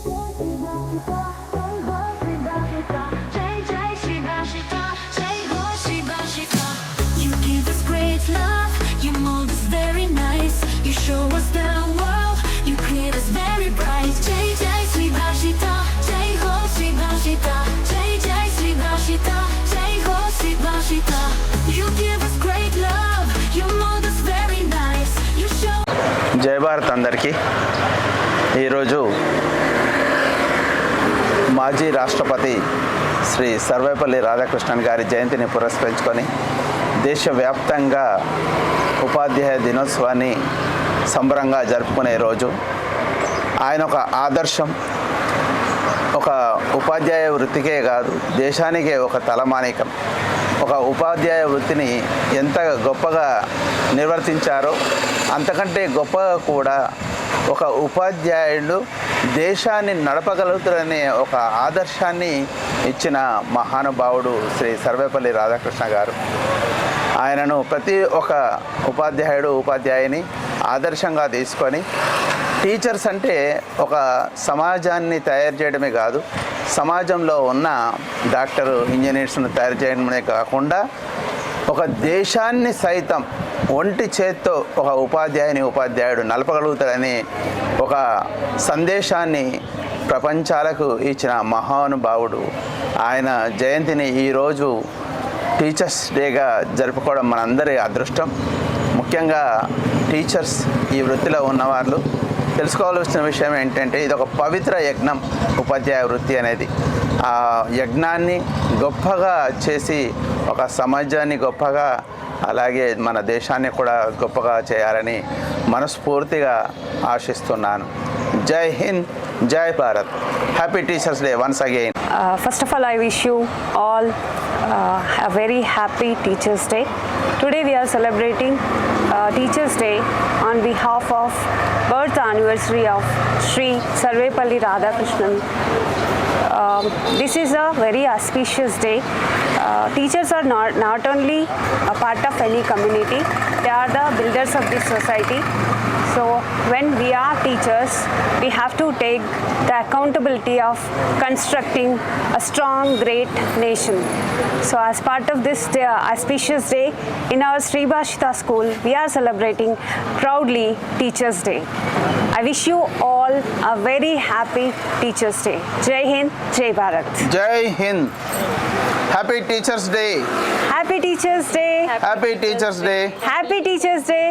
You give us great love, you mold us very nice. You show us the world, you create us very bright. Jai Jai Sri Bhashita, Jai Ho Sri Bhashita, Jai Jai Sri Bhashita, Jai Ho Sri Bhashita. You give us great love, you mold us very nice. You show. జై భారత్ అందరికీ. ఈరోజు మాజీ రాష్ట్రపతి శ్రీ సర్వేపల్లి రాధాకృష్ణన్ గారి జయంతిని పురస్కరించుకొని దేశవ్యాప్తంగా ఉపాధ్యాయ దినోత్సవాన్ని సంబరంగా జరుపుకునే రోజు. ఆయన ఒక ఆదర్శం, ఒక ఉపాధ్యాయ వృత్తికే కాదు దేశానికే ఒక తలమానికం. ఒక ఉపాధ్యాయ వృత్తిని ఎంత గొప్పగా నిర్వర్తించారో అంతకంటే గొప్పగా కూడా ఒక ఉపాధ్యాయుడు దేశాన్ని నడపగలుగుతారనే ఒక ఆదర్శాన్ని ఇచ్చిన మహానుభావుడు శ్రీ సర్వేపల్లి రాధాకృష్ణ గారు. ఆయనను ప్రతి ఒక్క ఉపాధ్యాయుని ఆదర్శంగా తీసుకొని టీచర్స్ అంటే ఒక సమాజాన్ని తయారు చేయడమే కాదు, సమాజంలో ఉన్న డాక్టర్ ఇంజనీర్స్ను తయారు చేయడమే కాకుండా ఒక దేశాన్ని సైతం ఒంటి చేత్తో ఒక ఉపాధ్యాయుడు నలపగలుగుతాడని ఒక సందేశాన్ని ప్రపంచాలకు ఇచ్చిన మహానుభావుడు. ఆయన జయంతిని ఈరోజు టీచర్స్ డేగా జరుపుకోవడం మనందరి అదృష్టం. ముఖ్యంగా టీచర్స్, ఈ వృత్తిలో ఉన్నవాళ్ళు తెలుసుకోవాల్సిన విషయం ఏంటంటే ఇది ఒక పవిత్ర యజ్ఞం. ఉపాధ్యాయ వృత్తి అనేది ఆ యజ్ఞాన్ని గొప్పగా చేసి ఒక సమాజాన్ని గొప్పగా, అలాగే మన దేశాన్ని కూడా గొప్పగా చేయాలని మనస్ఫూర్తిగా ఆశిస్తున్నాను. జై హింద్, జై Bharat. Happy teachers day once again. First of all, I wish you all a very happy Teachers Day. Today we are celebrating Teachers Day on behalf of birth anniversary of Sri Sarvepalli Radhakrishnan. This is a very auspicious day. Teachers are not only a part of any community, they are the builders of this society. So when we are teachers, we have to take the accountability of constructing a strong, great nation. So as part of this auspicious day, in our Sri Bhashita school, we are celebrating proudly Teachers Day. I wish you all a very happy Teachers Day. Jai Hind, Jai Bharat. జై Hind. Happy teachers day. Happy Teachers Day. Happy teachers day. Happy Teachers Day.